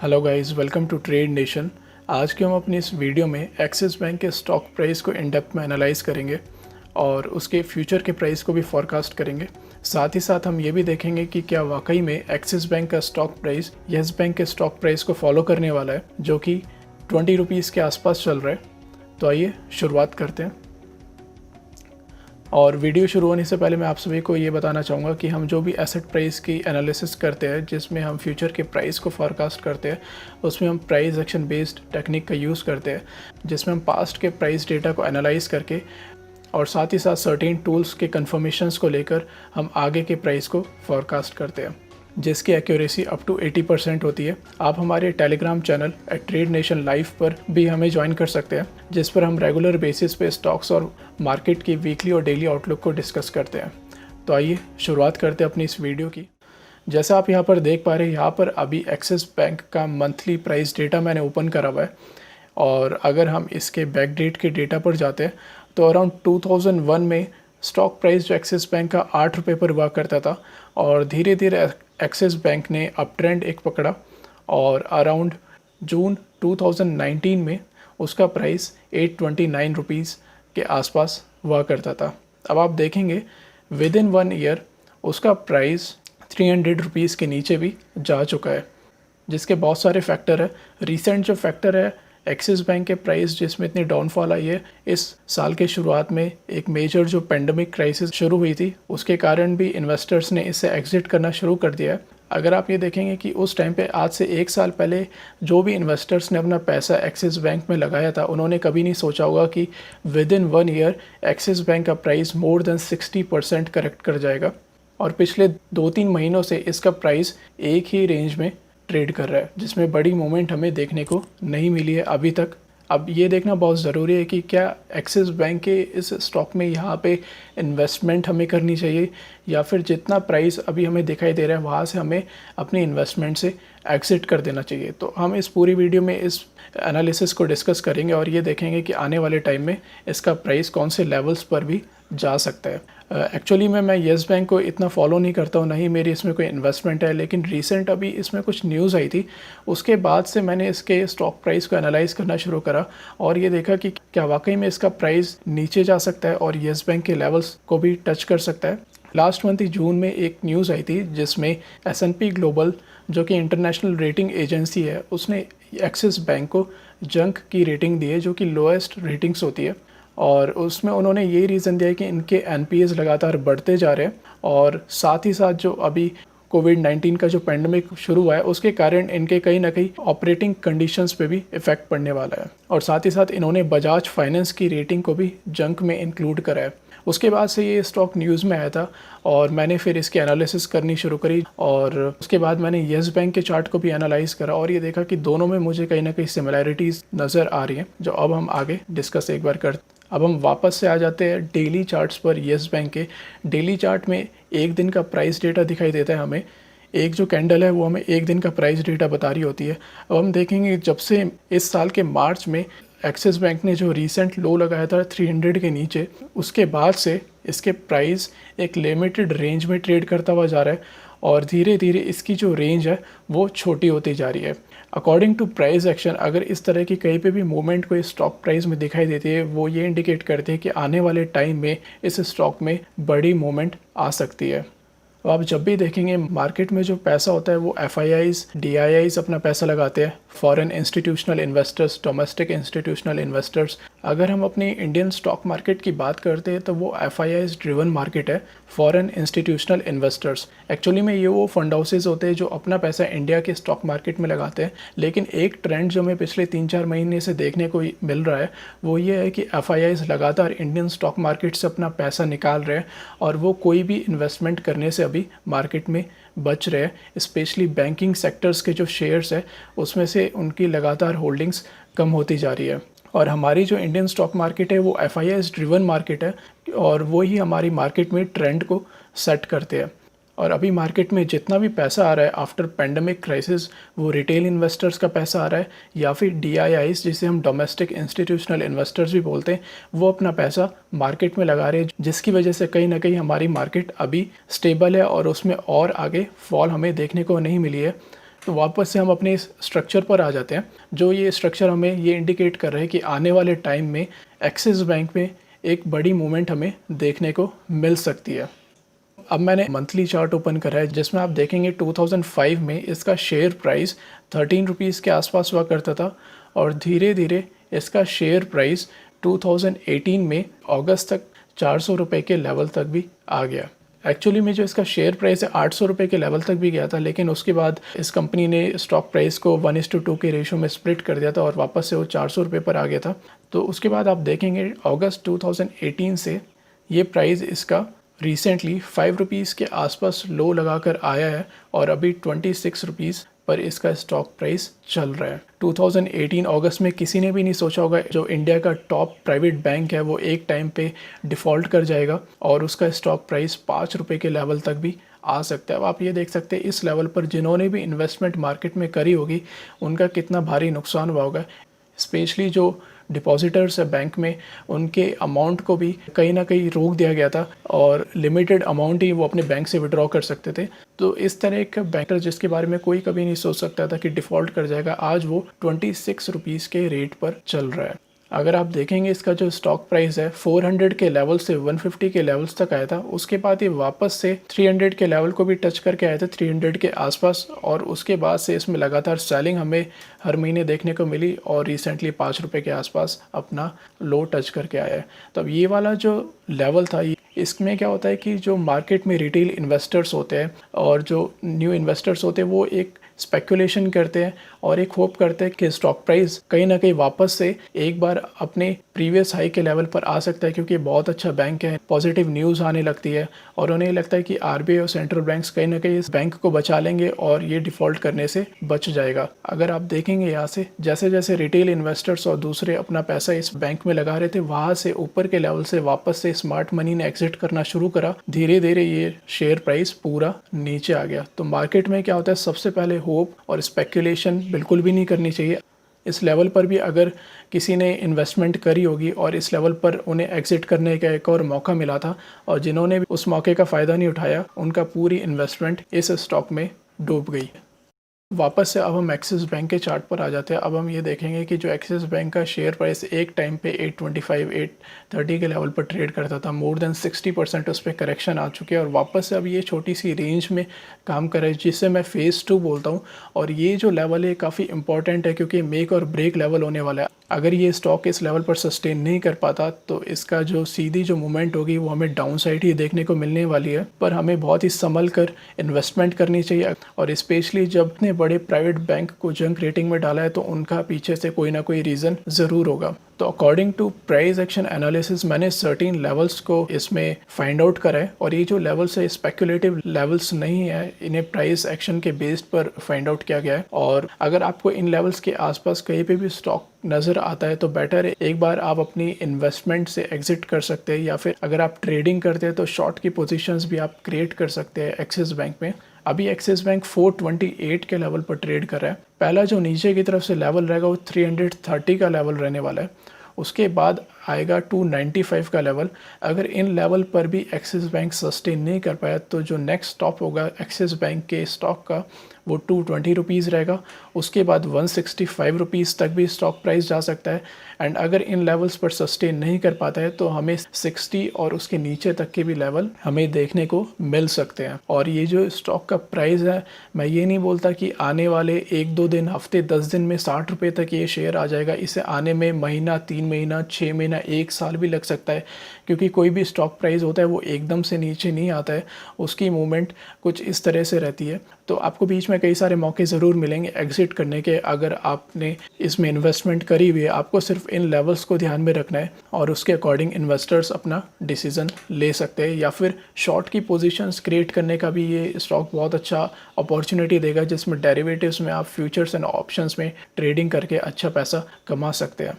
Hello guys, welcome to Trade Nation. आज के हम अपनी इस वीडियो में एक्सिस बैंक के स्टॉक प्राइस को इन डेप्थ में एनालाइज करेंगे और उसके फ्यूचर के प्राइस को भी फॉरकास्ट करेंगे। साथ ही साथ हम ये भी देखेंगे कि क्या वाकई में एक्सिस बैंक का स्टॉक प्राइस येस बैंक के स्टॉक प्राइस को फॉलो करने वाला है, जो कि 20 रुपीज़ के आसपास चल रहा है। तो आइए शुरुआत करते हैं। और वीडियो शुरू होने से पहले मैं आप सभी को ये बताना चाहूँगा कि हम जो भी एसेट प्राइस की एनालिसिस करते हैं, जिसमें हम फ्यूचर के प्राइस को फॉरकास्ट करते हैं, उसमें हम प्राइस एक्शन बेस्ड टेक्निक का यूज़ करते हैं, जिसमें हम पास्ट के प्राइस डेटा को एनालाइज करके और साथ ही साथ सर्टेन टूल्स के कन्फर्मेशंस को लेकर हम आगे के प्राइस को फॉरकास्ट करते हैं, जिसकी एक्यूरेसी अप टू 80% होती है। आप हमारे Telegram channel trade nation live पर भी हमें ज्वाइन कर सकते हैं, जिस पर हम रेगुलर बेसिस पे स्टॉक्स और मार्केट की वीकली और डेली आउटलुक को डिस्कस करते हैं। तो आइए शुरुआत करते हैं अपनी इस वीडियो की। जैसा आप यहाँ पर देख पा रहे हैं, यहाँ पर अभी एक्सिस बैंक का मंथली प्राइस डेटा मैंने ओपन करा हुआ है। और अगर हम इसके बैक डेट के डेटा पर जाते हैं तो अराउंड 2001 में स्टॉक प्राइस जो एक्सिस बैंक का 8 रुपये पर हुआ करता था, और धीरे धीरे एक्सिस बैंक ने अप ट्रेंड एक पकड़ा और अराउंड जून 2019 में उसका प्राइस 829 रुपीज़ के आसपास हुआ करता था। अब आप देखेंगे विद इन 1 ईयर उसका प्राइस 300 रुपीज़ के नीचे भी जा चुका है, जिसके बहुत सारे फैक्टर है। रिसेंट जो फैक्टर है एक्सिस बैंक के प्राइस जिसमें इतनी डाउनफॉल आई है, इस साल के शुरुआत में एक मेजर जो पेंडेमिक क्राइसिस शुरू हुई थी, उसके कारण भी इन्वेस्टर्स ने इससे एग्जिट करना शुरू कर दिया है। अगर आप ये देखेंगे कि उस टाइम पे आज से 1 साल पहले जो भी इन्वेस्टर्स ने अपना पैसा एक्सिस बैंक में लगाया था, उन्होंने कभी नहीं सोचा होगा कि with in 1 year axis bank का प्राइस मोर देन 60% करेक्ट कर जाएगा। और पिछले 2-3 महीनों से इसका प्राइस एक ही रेंज में ट्रेड कर रहा है, जिसमें बड़ी मूवमेंट हमें देखने को नहीं मिली है अभी तक। अब ये देखना बहुत ज़रूरी है कि क्या एक्सिस बैंक के इस स्टॉक में यहाँ पे इन्वेस्टमेंट हमें करनी चाहिए, या फिर जितना प्राइस अभी हमें दिखाई दे रहा है वहाँ से हमें अपनी इन्वेस्टमेंट से एग्जिट कर देना चाहिए। तो हम इस पूरी वीडियो में इस एनालिसिस को डिस्कस करेंगे और ये देखेंगे कि आने वाले टाइम में इसका प्राइस कौन से लेवल्स पर भी जा सकता है। एक्चुअली मैं येस बैंक को इतना फॉलो नहीं करता हूँ, नहीं मेरी इसमें कोई इन्वेस्टमेंट है, लेकिन रिसेंट अभी इसमें कुछ न्यूज़ आई थी, उसके बाद से मैंने इसके स्टॉक प्राइस को एनालाइज करना शुरू करा और ये देखा कि क्या वाकई में इसका प्राइस नीचे जा सकता है और येस बैंक के लेवल्स को भी टच कर सकता है। लास्ट मंथ ही जून में एक न्यूज़ आई थी जिसमें S&P ग्लोबल, जो कि इंटरनेशनल रेटिंग एजेंसी है, उसने एक्सिस बैंक को जंक की रेटिंग दी है, जो कि लोएस्ट रेटिंग्स होती है। और उसमें उन्होंने यही रीज़न दिया है कि इनके NPAs लगातार बढ़ते जा रहे हैं और साथ ही साथ जो अभी कोविड-19 का जो पेंडेमिक शुरू हुआ है, उसके कारण इनके कहीं ना कहीं ऑपरेटिंग कंडीशंस पे भी इफ़ेक्ट पड़ने वाला है। और साथ ही साथ इन्होंने बजाज फाइनेंस की रेटिंग को भी जंक में इंक्लूड करा है। उसके बाद से ये स्टॉक न्यूज़ में आया था और मैंने फिर इसकी एनालिसिस करनी शुरू करी और उसके बाद मैंने येस बैंक के चार्ट को भी एनालाइज करा और ये देखा कि दोनों में मुझे कहीं ना कहीं सिमिलैरिटीज़ नज़र आ रही हैं, जो अब हम आगे डिस्कस एक बार करते। अब हम वापस से आ जाते हैं डेली चार्ट्स पर। येस बैंक के डेली चार्ट में एक दिन का प्राइस डेटा दिखाई देता है हमें। एक जो कैंडल है वो हमें एक दिन का प्राइस डेटा बता रही होती है। अब हम देखेंगे जब से इस साल के मार्च में एक्सिस बैंक ने जो रीसेंट लो लगाया था 300 के नीचे, उसके बाद से इसके प्राइस एक लिमिटेड रेंज में ट्रेड करता हुआ जा रहा है और धीरे धीरे इसकी जो रेंज है वो छोटी होती जा रही है। अकॉर्डिंग टू प्राइस एक्शन, अगर इस तरह की कहीं पे भी मूवमेंट कोई स्टॉक प्राइस में दिखाई देती है, वो ये इंडिकेट करते हैं कि आने वाले टाइम में इस स्टॉक में बड़ी मूवमेंट आ सकती है। तो आप जब भी देखेंगे मार्केट में जो पैसा होता है वो FIIs, DIIs अपना पैसा लगाते हैं, foreign institutional investors, domestic institutional investors. अगर हम अपनी इंडियन स्टॉक मार्केट की बात करते हैं तो वो FIIs ड्रिवन मार्केट है, फॉरेन इंस्टीट्यूशनल इन्वेस्टर्स। एक्चुअली में ये वो फंड हाउसेज होते हैं जो अपना पैसा इंडिया के स्टॉक मार्केट में लगाते हैं, लेकिन एक ट्रेंड जो हमें पिछले 3-4 महीने से देखने को मिल रहा है वो ये है कि FIIs लगातार इंडियन स्टॉक मार्केट से अपना पैसा निकाल रहे हैं और वो कोई भी इन्वेस्टमेंट करने से अभी मार्केट में बच रहे हैं। स्पेशली बैंकिंग सेक्टर्स के जो शेयर्स है उसमें से उनकी लगातार होल्डिंग्स कम होती जा रही है। और हमारी जो इंडियन स्टॉक मार्केट है वो FIIs ड्रिवन मार्केट है और वो ही हमारी मार्केट में ट्रेंड को सेट करते हैं। और अभी मार्केट में जितना भी पैसा आ रहा है आफ्टर पेंडेमिक क्राइसिस, वो रिटेल इन्वेस्टर्स का पैसा आ रहा है या फिर DIIs, जिसे हम डोमेस्टिक इंस्टीट्यूशनल इन्वेस्टर्स भी बोलते हैं, वो अपना पैसा मार्केट में लगा रहे हैं, जिसकी वजह से कहीं ना कहीं हमारी मार्केट अभी स्टेबल है और उसमें और आगे फॉल हमें देखने को नहीं मिली है। तो वापस से हम अपने इस स्ट्रक्चर पर आ जाते हैं। जो ये स्ट्रक्चर हमें ये इंडिकेट कर रहा है कि आने वाले टाइम में एक्सिस बैंक में एक बड़ी मूवमेंट हमें देखने को मिल सकती है। अब मैंने मंथली चार्ट ओपन करा है जिसमें आप देखेंगे 2005 में इसका शेयर प्राइस 13 रुपीज़ के आसपास हुआ करता था और धीरे धीरे इसका शेयर प्राइस 2018 में अगस्त तक 400 रुपये के लेवल तक भी आ गया। एक्चुअली में जो इसका शेयर प्राइस है 800 रुपये के लेवल तक भी गया था, लेकिन उसके बाद इस कंपनी ने स्टॉक प्राइस को 1:2 के रेशो में स्प्लिट कर दिया था और वापस से वो 400 रुपये पर आ गया था। तो उसके बाद आप देखेंगे अगस्त 2018 से ये प्राइस इसका रिसेंटली 5 रुपीज़ के आसपास लो लगाकर आया है और अभी 26 रुपीज़ पर इसका स्टॉक प्राइस चल रहा है। 2018 अगस्त में किसी ने भी नहीं सोचा होगा जो इंडिया का टॉप प्राइवेट बैंक है वो एक टाइम पे डिफ़ॉल्ट कर जाएगा और उसका स्टॉक प्राइस 5 रुपये के लेवल तक भी आ सकता है। अब आप ये देख सकते हैं इस लेवल पर जिन्होंने भी इन्वेस्टमेंट मार्केट में करी होगी उनका कितना भारी नुकसान हुआ होगा। स्पेशली जो डिपॉजिटर्स है बैंक में, उनके अमाउंट को भी कहीं ना कहीं रोक दिया गया था और लिमिटेड अमाउंट ही वो अपने बैंक से विड्रॉ कर सकते थे। तो इस तरह का बैंकर जिसके बारे में कोई कभी नहीं सोच सकता था कि डिफ़ॉल्ट कर जाएगा, आज वो 26 रुपीज़ के रेट पर चल रहा है। अगर आप देखेंगे इसका जो स्टॉक प्राइस है 400 के लेवल से 150 के लेवल्स तक आया था, उसके बाद ये वापस से 300 के लेवल को भी टच करके आया था, 300 के आसपास, और उसके बाद से इसमें लगातार सेलिंग हमें हर महीने देखने को मिली और रिसेंटली 5 रुपये के आसपास अपना लो टच करके आया है। तो अब ये वाला जो लेवल था, इसमें क्या होता है कि जो मार्केट में रिटेल इन्वेस्टर्स होते हैं और जो न्यू इन्वेस्टर्स होते हैं वो एक स्पेकुलेशन करते हैं और एक होप करते हैं कि स्टॉक प्राइस कहीं ना कहीं वापस से एक बार अपने प्रीवियस हाई के लेवल पर आ सकता है, क्योंकि बहुत अच्छा बैंक है, पॉजिटिव न्यूज़ आने लगती है और उन्हें लगता है कि आरबीआई और सेंट्रल बैंक्स कहीं ना कहीं इस बैंक को बचा लेंगे और ये डिफ़ॉल्ट करने से बच जाएगा। अगर आप देखेंगे यहाँ से जैसे जैसे रिटेल इन्वेस्टर्स और दूसरे अपना पैसा इस बैंक में लगा रहे थे, वहाँ से ऊपर के लेवल से वापस से स्मार्ट मनी ने एग्जिट करना शुरू करा, धीरे धीरे ये शेयर प्राइस पूरा नीचे आ गया। तो मार्केट में क्या होता है, सबसे पहले होप और स्पेकुलेशन बिल्कुल भी नहीं करनी चाहिए। इस लेवल पर भी अगर किसी ने इन्वेस्टमेंट करी होगी और इस लेवल पर उन्हें एग्जिट करने का एक और मौका मिला था और जिन्होंने भी उस मौके का फ़ायदा नहीं उठाया, उनका पूरी इन्वेस्टमेंट इस स्टॉक में डूब गई। वापस से अब हम एक्सिस बैंक के चार्ट पर आ जाते हैं। अब हम ये देखेंगे कि जो एक्सिस बैंक का शेयर प्राइस एक टाइम पे 825 830 के लेवल पर ट्रेड करता था, मोर देन 60% उस पर करेक्शन आ चुके हैं और वापस से अब ये छोटी सी रेंज में काम कर रहा है, जिसे मैं फेज़ 2 बोलता हूँ। और ये जो लेवल है काफ़ी इंपॉर्टेंट है, क्योंकि मेक और ब्रेक लेवल होने वाला है। अगर ये स्टॉक इस लेवल पर सस्टेन नहीं कर पाता तो इसका जो सीधी जो मूवमेंट होगी वो हमें डाउन साइड ही देखने को मिलने वाली है। पर हमें बहुत ही संभल कर इन्वेस्टमेंट करनी चाहिए, और स्पेशली जब इतने बड़े प्राइवेट बैंक को जंक रेटिंग में डाला है तो उनका पीछे से कोई ना कोई रीज़न ज़रूर होगा। तो according to price action analysis मैंने 13 लेवल्स को इसमें फाइंड आउट करा है, और ये जो लेवल्स है स्पेकुलेटिव लेवल्स नहीं है, इन्हें प्राइस एक्शन के बेस्ड पर फाइंड आउट किया गया है। और अगर आपको इन लेवल्स के आसपास कहीं पे भी स्टॉक नज़र आता है तो बेटर है एक बार आप अपनी इन्वेस्टमेंट से एग्जिट कर सकते हैं, या फिर अगर आप ट्रेडिंग करते हैं तो शॉर्ट की पोजीशंस भी आप क्रिएट कर सकते हैं एक्सिस बैंक में। अभी एक्सिस बैंक 428 के लेवल पर ट्रेड कर रहा है। पहला जो नीचे की तरफ से लेवल रहेगा वो 330 का लेवल रहने वाला है, उसके बाद आएगा 295 का लेवल। अगर इन लेवल पर भी एक्सिस बैंक सस्टेन नहीं कर पाया तो जो नेक्स्ट स्टॉप होगा एक्सिस बैंक के स्टॉक का वो 220 रुपीज़ रहेगा। उसके बाद 165 रुपीज़ तक भी स्टॉक प्राइस जा सकता है। एंड अगर इन लेवल्स पर सस्टेन नहीं कर पाता है तो हमें 60 और उसके नीचे तक के भी लेवल हमें देखने को मिल सकते हैं। और ये जो स्टॉक का प्राइस है, मैं ये नहीं बोलता कि आने वाले 1-2 दिन, हफ्ते, 10 दिन में 60 रुपये तक ये शेयर आ जाएगा। इसे आने में महीना, 3 महीना, 6 महीना, 1 साल भी लग सकता है, क्योंकि कोई भी स्टॉक प्राइस होता है वो एकदम से नीचे नहीं आता है, उसकी मूवमेंट कुछ इस तरह से रहती है। तो आपको बीच में कई सारे मौके ज़रूर मिलेंगे एग्जिट करने के। अगर आपने इसमें इन्वेस्टमेंट करी हुई है, आपको सिर्फ इन लेवल्स को ध्यान में रखना है और उसके अकॉर्डिंग इन्वेस्टर्स अपना डिसीजन ले सकते हैं। या फिर शॉर्ट की पोजीशंस क्रिएट करने का भी ये स्टॉक बहुत अच्छा अपॉर्चुनिटी देगा, जिसमें डेरिवेटिव्स में आप फ्यूचर्स एंड ऑप्शंस में ट्रेडिंग करके अच्छा पैसा कमा सकते हैं।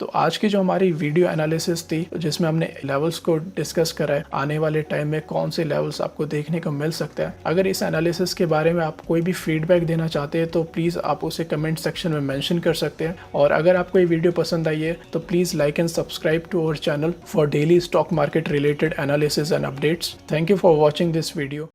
तो आज की जो हमारी वीडियो एनालिसिस थी, जिसमें हमने लेवल्स को डिस्कस करा है, आने वाले टाइम में कौन से लेवल्स आपको देखने को मिल सकता है। अगर इस एनालिसिस के बारे में आप कोई भी फीडबैक देना चाहते हैं तो प्लीज़ आप उसे कमेंट सेक्शन में मेंशन कर सकते हैं। और अगर आपको ये वीडियो पसंद आई है तो please like and subscribe to our channel for daily stock market related analysis and updates. Thank you for watching this video.